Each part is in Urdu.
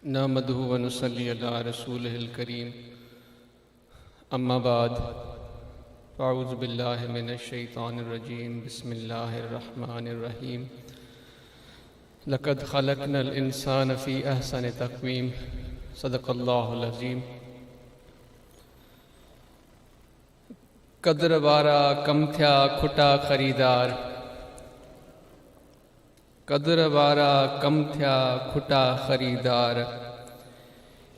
نحمدہ و نصلی علی رسولہ الکریم اما بعد اعوذ باللہ من الشیطان الرجیم بسم اللہ الرحمن الرحیم لقد خلقنا الانسان فی احسن تقویم صدق اللہ العظیم۔ قدر وارا کم تھیا کھٹا خریدار، قدر وارا کم تھیا کھٹا خریدار،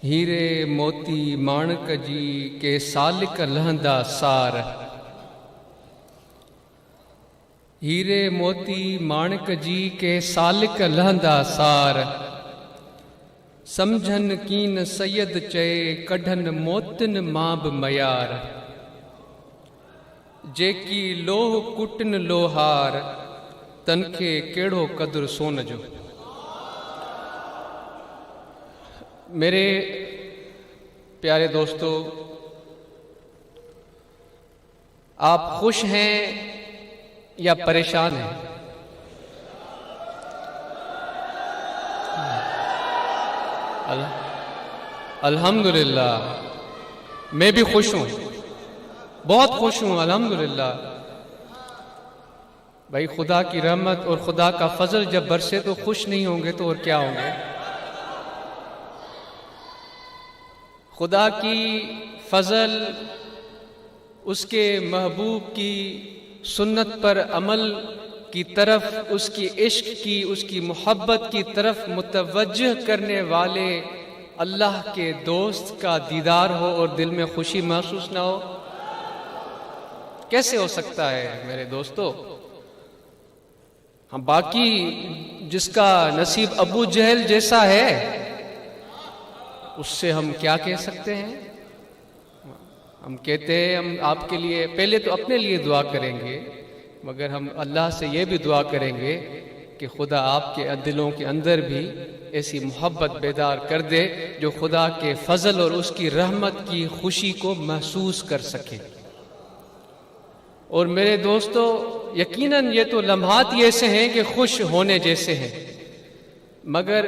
ہیرے موتی مانک جی کے سالک لہندا سار، ہیرے موتی مانک جی کے سالک لہندا سار، سمجھن کین سید چے کڈھن موتن ماب میار، جیکی لوہ کٹن لوہار تنکھے کیڑو قدر سون جو۔ میرے پیارے دوستو، آپ خوش ہیں یا پریشان ہیں؟ الحمدللہ میں بھی خوش ہوں، بہت خوش ہوں الحمدللہ۔ بھائی خدا کی رحمت اور خدا کا فضل جب برسے تو خوش نہیں ہوں گے تو اور کیا ہوں گے؟ خدا کی فضل، اس کے محبوب کی سنت پر عمل کی طرف، اس کی عشق کی، اس کی محبت کی طرف متوجہ کرنے والے اللہ کے دوست کا دیدار ہو اور دل میں خوشی محسوس نہ ہو، کیسے ہو سکتا ہے میرے دوستو؟ ہم باقی جس کا نصیب ابو جہل جیسا ہے اس سے ہم کیا کہہ سکتے ہیں؟ ہم کہتے ہیں ہم آپ کے لیے پہلے تو اپنے لیے دعا کریں گے، مگر ہم اللہ سے یہ بھی دعا کریں گے کہ خدا آپ کے دلوں کے اندر بھی ایسی محبت بیدار کر دے جو خدا کے فضل اور اس کی رحمت کی خوشی کو محسوس کر سکے۔ اور میرے دوستو، یقیناً یہ تو لمحات ہی ایسے ہیں کہ خوش ہونے جیسے ہیں، مگر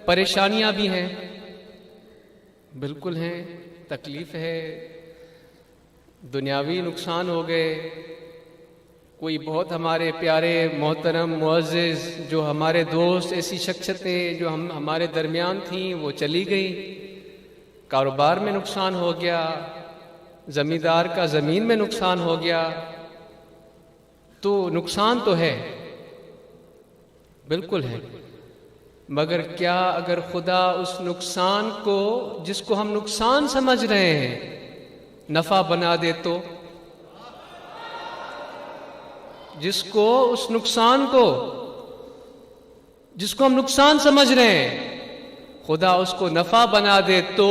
پریشانیاں بھی ہیں، بالکل ہیں، تکلیف ہے، دنیاوی نقصان ہو گئے، کوئی بہت ہمارے پیارے محترم معزز جو ہمارے دوست، ایسی شخصیتیں جو ہمارے درمیان تھیں وہ چلی گئیں، کاروبار میں نقصان ہو گیا، زمیندار کا زمین میں نقصان ہو گیا، تو نقصان تو ہے، بالکل ہے، مگر کیا اگر خدا اس نقصان کو، جس کو ہم نقصان سمجھ رہے ہیں، نفع بنا دے تو؟ جس کو اس نقصان کو، جس کو ہم نقصان سمجھ رہے ہیں، خدا اس کو نفع بنا دے تو؟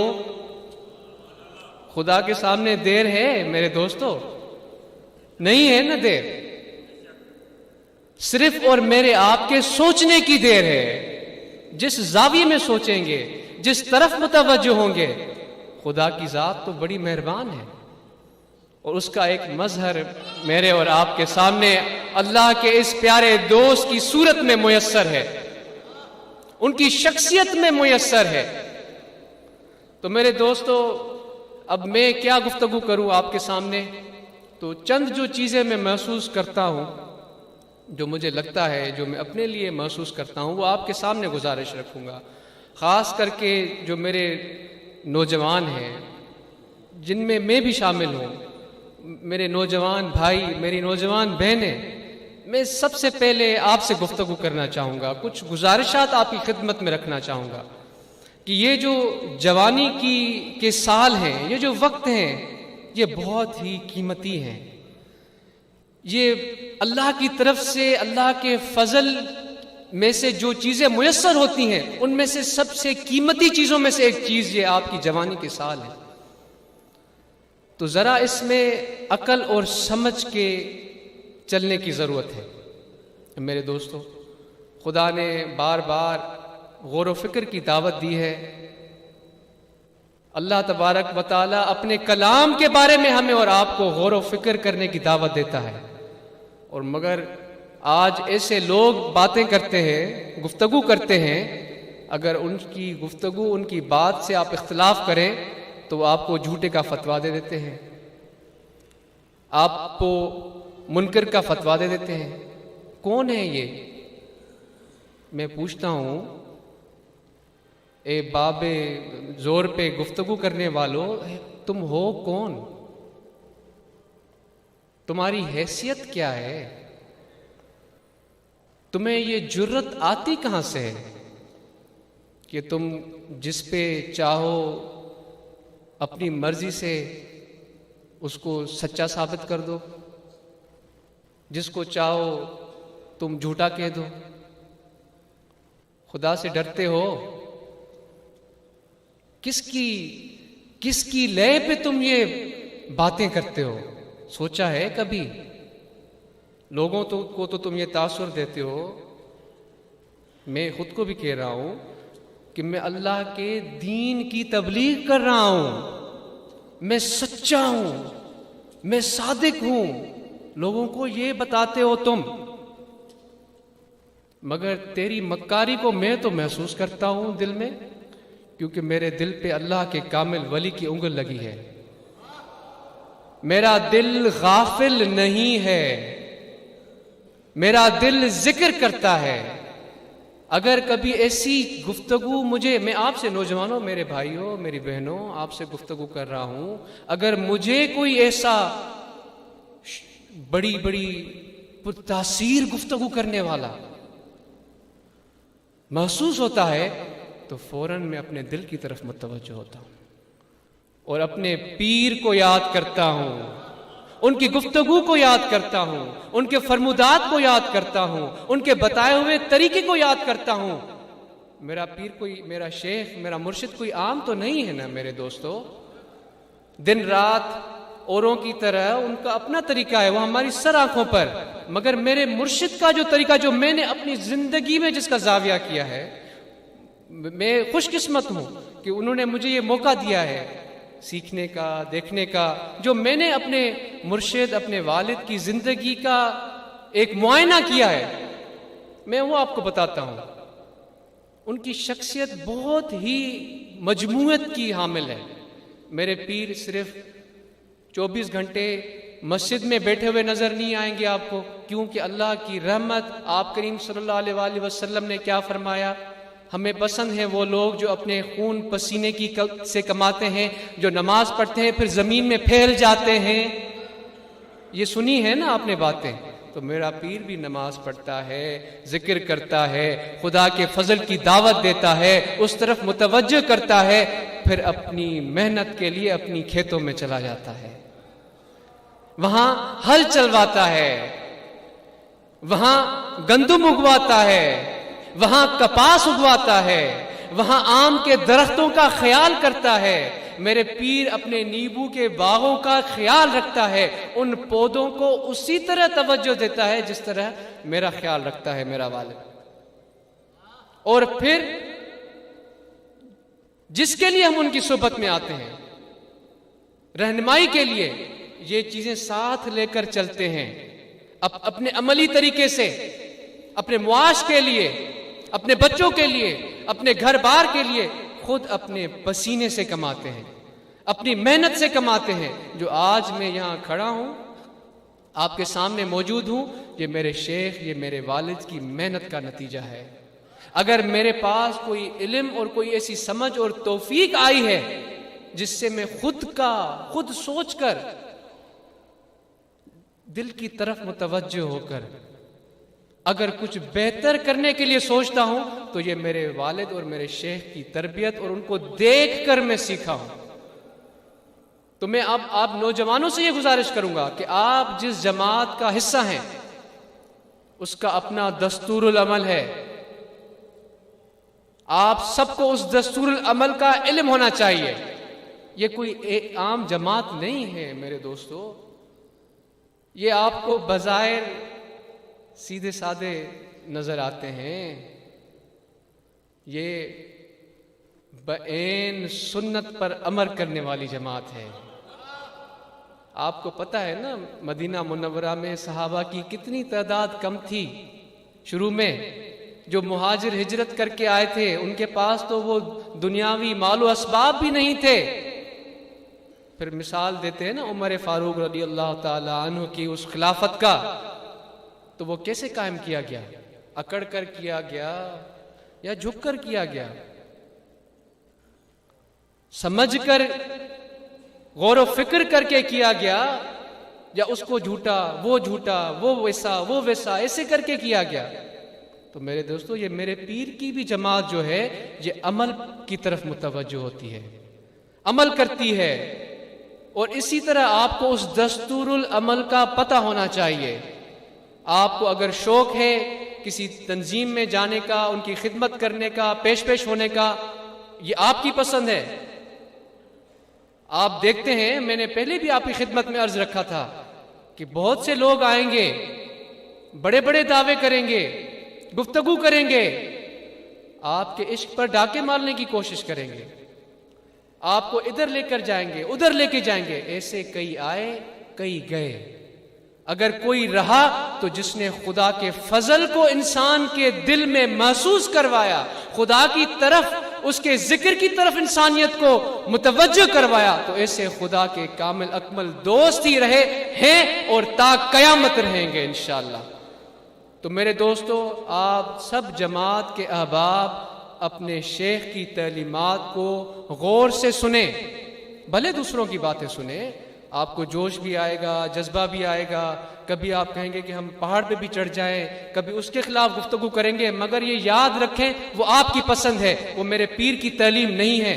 خدا کے سامنے دیر ہے میرے دوستو؟ نہیں ہے نا دیر، صرف اور میرے آپ کے سوچنے کی دیر ہے۔ جس زاویے میں سوچیں گے، جس طرف متوجہ ہوں گے، خدا کی ذات تو بڑی مہربان ہے، اور اس کا ایک مظہر میرے اور آپ کے سامنے اللہ کے اس پیارے دوست کی صورت میں میسر ہے، ان کی شخصیت میں میسر ہے۔ تو میرے دوستو، اب میں کیا گفتگو کروں آپ کے سامنے؟ تو چند جو چیزیں میں محسوس کرتا ہوں، جو مجھے لگتا ہے، جو میں اپنے لیے محسوس کرتا ہوں، وہ آپ کے سامنے گزارش رکھوں گا، خاص کر کے جو میرے نوجوان ہیں، جن میں میں بھی شامل ہوں، میرے نوجوان بھائی، میری نوجوان بہنیں، میں سب سے پہلے آپ سے گفتگو کرنا چاہوں گا، کچھ گزارشات آپ کی خدمت میں رکھنا چاہوں گا کہ یہ جو جوانی کے سال ہیں، یہ جو وقت ہیں، یہ بہت ہی قیمتی ہیں۔ یہ اللہ کی طرف سے، اللہ کے فضل میں سے جو چیزیں میسر ہوتی ہیں، ان میں سے سب سے قیمتی چیزوں میں سے ایک چیز یہ آپ کی جوانی کے سال ہے۔ تو ذرا اس میں عقل اور سمجھ کے چلنے کی ضرورت ہے میرے دوستو۔ خدا نے بار بار غور و فکر کی دعوت دی ہے، اللہ تبارک و تعالیٰ اپنے کلام کے بارے میں ہمیں اور آپ کو غور و فکر کرنے کی دعوت دیتا ہے، اور مگر آج ایسے لوگ باتیں کرتے ہیں، گفتگو کرتے ہیں اگر ان کی گفتگو، ان کی بات سے آپ اختلاف کریں تو وہ آپ کو جھوٹے کا فتویٰ دے دیتے ہیں، آپ کو منکر کا فتویٰ دے دیتے ہیں۔ کون ہے یہ؟ میں پوچھتا ہوں، اے باب زور پہ گفتگو کرنے والوں، تم ہو کون؟ تمہاری حیثیت کیا ہے؟ تمہیں یہ جرت آتی کہاں سے ہے کہ تم جس پہ چاہو اپنی مرضی سے اس کو سچا ثابت کر دو، جس کو چاہو تم جھوٹا کہہ دو؟ خدا سے ڈرتے ہو؟ کس کی لے پہ تم یہ باتیں کرتے ہو؟ سوچا ہے کبھی؟ لوگوں کو تو تم یہ تاثر دیتے ہو، میں خود کو بھی کہہ رہا ہوں کہ میں اللہ کے دین کی تبلیغ کر رہا ہوں، میں سچا ہوں، میں صادق ہوں، لوگوں کو یہ بتاتے ہو تم، مگر تیری مکاری کو میں تو محسوس کرتا ہوں دل میں، کیونکہ میرے دل پہ اللہ کے کامل ولی کی انگل لگی ہے۔ میرا دل غافل نہیں ہے، میرا دل ذکر کرتا ہے۔ اگر کبھی ایسی گفتگو میں آپ سے نوجوانوں، میرے بھائیوں، میری بہنوں، آپ سے گفتگو کر رہا ہوں، اگر مجھے کوئی ایسا بڑی پرتاثیر گفتگو کرنے والا محسوس ہوتا ہے تو فوراً میں اپنے دل کی طرف متوجہ ہوتا ہوں اور اپنے پیر کو یاد کرتا ہوں، ان کی گفتگو کو یاد کرتا ہوں، ان کے فرمودات کو یاد کرتا ہوں، ان کے بتائے ہوئے طریقے کو یاد کرتا ہوں۔ میرا پیر کوئی، میرا شیخ، میرا مرشد کوئی عام تو نہیں ہے نا میرے دوستو۔ دن رات اوروں کی طرح ان کا اپنا طریقہ ہے، وہ ہماری سر آنکھوں پر، مگر میرے مرشد کا جو طریقہ، جو میں نے اپنی زندگی میں جس کا زاویہ کیا ہے، میں خوش قسمت ہوں کہ انہوں نے مجھے یہ موقع دیا ہے سیکھنے کا، دیکھنے کا، جو میں نے اپنے مرشد، اپنے والد کی زندگی کا ایک معائنہ کیا ہے، میں وہ آپ کو بتاتا ہوں۔ ان کی شخصیت بہت ہی مجموعیت کی حامل ہے۔ میرے پیر صرف 24 گھنٹے مسجد میں بیٹھے ہوئے نظر نہیں آئیں گے آپ کو، کیونکہ اللہ کی رحمت، آپ کریم صلی اللہ علیہ وآلہ وسلم نے کیا فرمایا؟ ہمیں پسند ہیں وہ لوگ جو اپنے خون پسینے سے کماتے ہیں، جو نماز پڑھتے ہیں پھر زمین میں پھیل جاتے ہیں۔ یہ سنی ہے نا آپ نے باتیں؟ تو میرا پیر بھی نماز پڑھتا ہے، ذکر کرتا ہے، خدا کے فضل کی دعوت دیتا ہے، اس طرف متوجہ کرتا ہے، پھر اپنی محنت کے لیے اپنی کھیتوں میں چلا جاتا ہے، وہاں ہل چلواتا ہے، وہاں گندم اگواتا ہے، وہاں کپاس اگواتا ہے، وہاں آم کے درختوں کا خیال کرتا ہے۔ میرے پیر اپنے نیبو کے باغوں کا خیال رکھتا ہے، ان پودوں کو اسی طرح توجہ دیتا ہے جس طرح میرا خیال رکھتا ہے میرا والد۔ اور پھر جس کے لیے ہم ان کی صحبت میں آتے ہیں، رہنمائی کے لیے، یہ چیزیں ساتھ لے کر چلتے ہیں، اپنے عملی طریقے سے، اپنے معاش کے لیے، اپنے بچوں کے لیے، اپنے گھر بار کے لیے، خود اپنے پسینے سے کماتے ہیں، اپنی محنت سے کماتے ہیں۔ جو آج میں یہاں کھڑا ہوں، آپ کے سامنے موجود ہوں، یہ میرے شیخ، یہ میرے والد کی محنت کا نتیجہ ہے۔ اگر میرے پاس کوئی علم اور کوئی ایسی سمجھ اور توفیق آئی ہے جس سے میں خود سوچ کر، دل کی طرف متوجہ ہو کر اگر کچھ بہتر کرنے کے لیے سوچتا ہوں، تو یہ میرے والد اور میرے شیخ کی تربیت اور ان کو دیکھ کر میں سیکھا ہوں۔ تو میں اب آپ نوجوانوں سے یہ گزارش کروں گا کہ آپ جس جماعت کا حصہ ہیں، اس کا اپنا دستور العمل ہے، آپ سب کو اس دستور العمل کا علم ہونا چاہیے۔ یہ کوئی ایک عام جماعت نہیں ہے میرے دوستو، یہ آپ کو بظاہر سیدھے سادے نظر آتے ہیں، یہ بعین سنت پر عمل کرنے والی جماعت ہے۔ آپ کو پتہ ہے نا مدینہ منورہ میں صحابہ کی کتنی تعداد کم تھی شروع میں؟ جو مہاجر ہجرت کر کے آئے تھے ان کے پاس تو وہ دنیاوی مال و اسباب بھی نہیں تھے. پھر مثال دیتے ہیں نا عمر فاروق رضی اللہ تعالی عنہ کی اس خلافت کا، تو وہ کیسے قائم کیا گیا؟ اکڑ کر کیا گیا یا جھک کر کیا گیا؟ سمجھ کر غور و فکر کر کے کیا گیا یا اس کو جھوٹا وہ ویسا ایسے کر کے کیا گیا؟ تو میرے دوستو، یہ میرے پیر کی بھی جماعت جو ہے یہ عمل کی طرف متوجہ ہوتی ہے، عمل کرتی ہے. اور اسی طرح آپ کو اس دستور العمل کا پتہ ہونا چاہیے. آپ کو اگر شوق ہے کسی تنظیم میں جانے کا، ان کی خدمت کرنے کا، پیش ہونے کا، یہ آپ کی پسند ہے. آپ دیکھتے ہیں، میں نے پہلے بھی آپ کی خدمت میں عرض رکھا تھا کہ بہت سے لوگ آئیں گے، بڑے بڑے دعوے کریں گے، گفتگو کریں گے، آپ کے عشق پر ڈاکے مارنے کی کوشش کریں گے، آپ کو ادھر لے کر جائیں گے، ادھر لے کے جائیں گے. ایسے کئی آئے کئی گئے. اگر کوئی رہا تو جس نے خدا کے فضل کو انسان کے دل میں محسوس کروایا، خدا کی طرف، اس کے ذکر کی طرف انسانیت کو متوجہ کروایا، تو ایسے خدا کے کامل اکمل دوست ہی رہے ہیں اور تا قیامت رہیں گے انشاءاللہ. تو میرے دوستو، آپ سب جماعت کے احباب اپنے شیخ کی تعلیمات کو غور سے سنیں. بھلے دوسروں کی باتیں سنیں، آپ کو جوش بھی آئے گا، جذبہ بھی آئے گا، کبھی آپ کہیں گے کہ ہم پہاڑ پہ بھی چڑھ جائیں، کبھی اس کے خلاف گفتگو کریں گے، مگر یہ یاد رکھیں وہ آپ کی پسند ہے، وہ میرے پیر کی تعلیم نہیں ہے.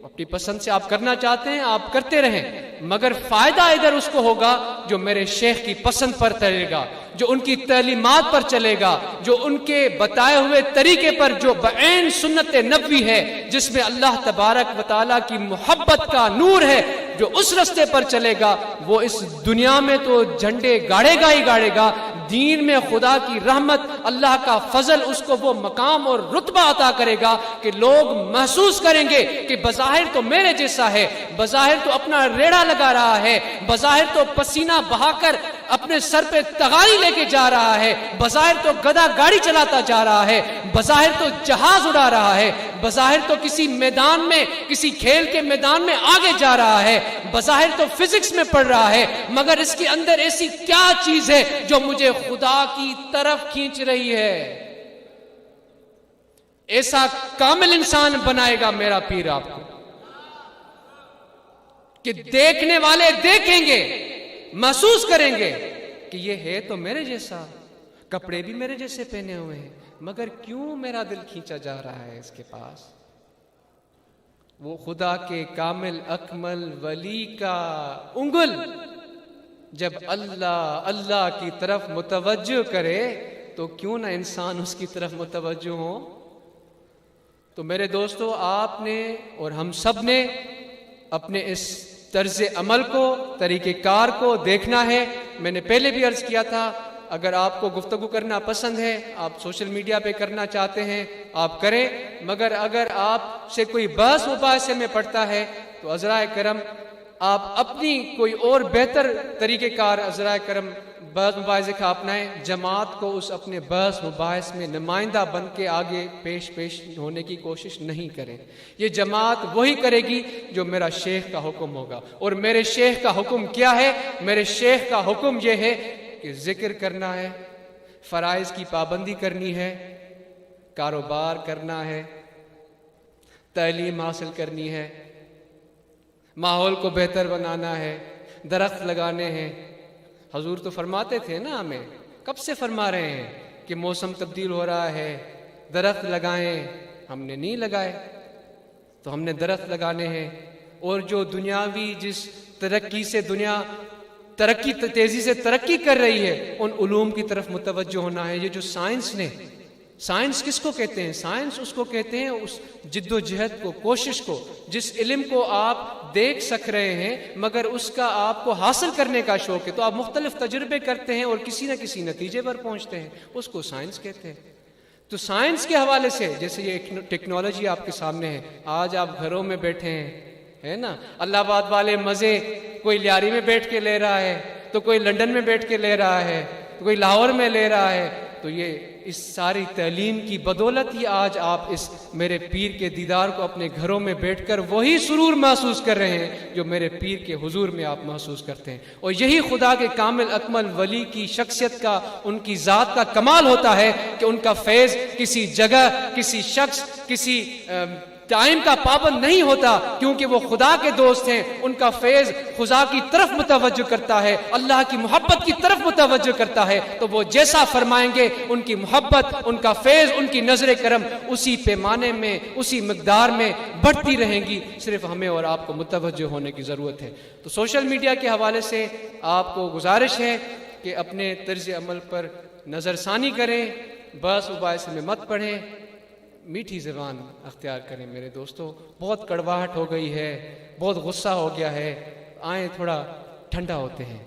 اپنی پسند سے آپ کرنا چاہتے ہیں آپ کرتے رہیں، مگر فائدہ ادھر اس کو ہوگا جو میرے شیخ کی پسند پر چلے گا، جو ان کی تعلیمات پر چلے گا، جو ان کے بتائے ہوئے طریقے پر، جو بعین سنت نبوی ہے، جس میں اللہ تبارک و تعالیٰ کی محبت کا نور ہے، جو اس رستے پر چلے گا وہ اس دنیا میں تو جھنڈے گاڑے گا ہی گاڑے گا، دین میں خدا کی رحمت، اللہ کا فضل اس کو وہ مقام اور رتبہ عطا کرے گا کہ لوگ محسوس کریں گے کہ بظاہر تو میرے جیسا ہے، بظاہر تو اپنا ریڑھا لگا رہا ہے، بظاہر تو پسینہ بہا کر اپنے سر پہ تغاری لے کے جا رہا ہے، بظاہر تو گدا گاڑی چلاتا جا رہا ہے، بظاہر تو جہاز اڑا رہا ہے، بظاہر تو کسی میدان میں، کسی کھیل کے میدان میں آگے جا رہا ہے، بظاہر تو فزکس میں پڑھ رہا ہے، مگر اس کے اندر ایسی کیا چیز ہے جو مجھے خدا کی طرف کھینچ رہی ہے؟ ایسا کامل انسان بنائے گا میرا پیر آپ کو کہ دیکھنے والے دیکھیں گے، محسوس کریں گے کہ یہ ہے تو میرے جیسا، کپڑے بھی میرے جیسے پہنے ہوئے ہیں، مگر کیوں میرا دل کھینچا جا رہا ہے اس کے پاس؟ وہ خدا کے کامل اکمل ولی کا انگل جب اللہ اللہ کی طرف متوجہ کرے تو کیوں نہ انسان اس کی طرف متوجہ ہو؟ تو میرے دوستو، آپ نے اور ہم سب نے اپنے اس طرز عمل کو، طریقہ کار کو دیکھنا ہے. میں نے پہلے بھی عرض کیا تھا، اگر آپ کو گفتگو کرنا پسند ہے، آپ سوشل میڈیا پہ کرنا چاہتے ہیں آپ کریں، مگر اگر آپ سے کوئی بحث مباحثے میں پڑتا ہے تو عذرائے کرم آپ اپنی کوئی اور بہتر طریقہ کار عذرائے کرم بحث مباحثے کا اپنائیں. جماعت کو اس اپنے بحث مباحث میں نمائندہ بن کے آگے پیش ہونے کی کوشش نہیں کریں. یہ جماعت وہی کرے گی جو میرا شیخ کا حکم ہوگا. اور میرے شیخ کا حکم کیا ہے؟ میرے شیخ کا حکم یہ ہے کہ ذکر کرنا ہے، فرائض کی پابندی کرنی ہے، کاروبار کرنا ہے، تعلیم حاصل کرنی ہے، ماحول کو بہتر بنانا ہے، درخت لگانے ہیں. حضور تو فرماتے تھے نا، ہمیں کب سے فرما رہے ہیں کہ موسم تبدیل ہو رہا ہے، درخت لگائیں. ہم نے نہیں لگائے تو ہم نے درخت لگانے ہیں. اور جو دنیاوی جس ترقی سے دنیا تیزی سے ترقی کر رہی ہے، ان علوم کی طرف متوجہ ہونا ہے. یہ جو سائنس نے، سائنس کس کو کہتے ہیں؟ سائنس اس کو کہتے ہیں اس جد و جہد کو، کوشش کو، جس علم کو آپ دیکھ سک رہے ہیں مگر اس کا آپ کو حاصل کرنے کا شوق ہے، تو آپ مختلف تجربے کرتے ہیں اور کسی نہ کسی نتیجے پر پہنچتے ہیں، اس کو سائنس کہتے ہیں. تو سائنس کے حوالے سے جیسے یہ ٹیکنالوجی آپ کے سامنے ہے، آج آپ گھروں میں بیٹھے ہیں، ہے نا، الہ آباد والے مزے کوئی لیاری میں بیٹھ کے لے رہا ہے، تو کوئی لندن میں بیٹھ کے لے رہا ہے، تو کوئی لاہور میں لے رہا ہے. تو یہ اس ساری تعلیم کی بدولت ہی آج آپ اس میرے پیر کے دیدار کو اپنے گھروں میں بیٹھ کر وہی سرور محسوس کر رہے ہیں جو میرے پیر کے حضور میں آپ محسوس کرتے ہیں. اور یہی خدا کے کامل اکمل ولی کی شخصیت کا، ان کی ذات کا کمال ہوتا ہے کہ ان کا فیض کسی جگہ، کسی شخص، کسی ٹائم کا پابند نہیں ہوتا، کیونکہ وہ خدا کے دوست ہیں. ان کا فیض خدا کی طرف متوجہ کرتا ہے، اللہ کی محبت کی طرف متوجہ کرتا ہے. تو وہ جیسا فرمائیں گے ان کی محبت، ان کا فیض، ان کی نظر کرم اسی پیمانے میں، اسی مقدار میں بڑھتی رہیں گی. صرف ہمیں اور آپ کو متوجہ ہونے کی ضرورت ہے. تو سوشل میڈیا کے حوالے سے آپ کو گزارش ہے کہ اپنے طرز عمل پر نظر ثانی کریں، بس مباحثے میں مت پڑھیں، میٹھی زبان اختیار کریں. میرے دوستو، بہت کڑواہٹ ہو گئی ہے، بہت غصہ ہو گیا ہے. آئیں تھوڑا ٹھنڈا ہوتے ہیں،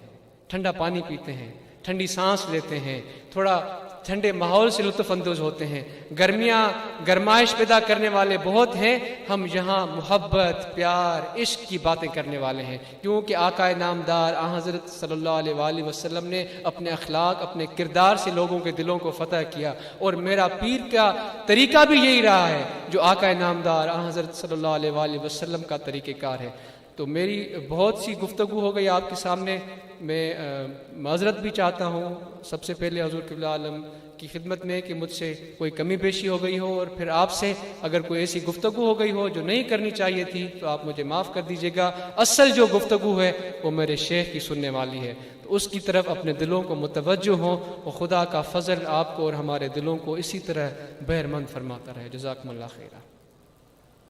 ٹھنڈا پانی پیتے ہیں، ٹھنڈی سانس لیتے ہیں، تھوڑا ٹھنڈے ماحول سے لطف اندوز ہوتے ہیں. گرمیاں گرمائش پیدا کرنے والے بہت ہیں. ہم یہاں محبت، پیار، عشق کی باتیں کرنے والے ہیں، کیونکہ آقا نامدار حضرت صلی اللہ علیہ وآلہ وسلم نے اپنے اخلاق، اپنے کردار سے لوگوں کے دلوں کو فتح کیا. اور میرا پیر کا طریقہ بھی یہی رہا ہے جو آقا نامدار حضرت صلی اللہ علیہ وآلہ وسلم کا طریقہ کار ہے. تو میری بہت سی گفتگو ہو گئی آپ کے سامنے. میں معذرت بھی چاہتا ہوں سب سے پہلے حضور قبلہ عالم کی خدمت میں کہ مجھ سے کوئی کمی بیشی ہو گئی ہو، اور پھر آپ سے اگر کوئی ایسی گفتگو ہو گئی ہو جو نہیں کرنی چاہیے تھی تو آپ مجھے معاف کر دیجیے گا. اصل جو گفتگو ہے وہ میرے شیخ کی سننے والی ہے، تو اس کی طرف اپنے دلوں کو متوجہ ہوں، اور خدا کا فضل آپ کو اور ہمارے دلوں کو اسی طرح بہرمند فرماتا رہے. جزاکم اللہ خیرہ.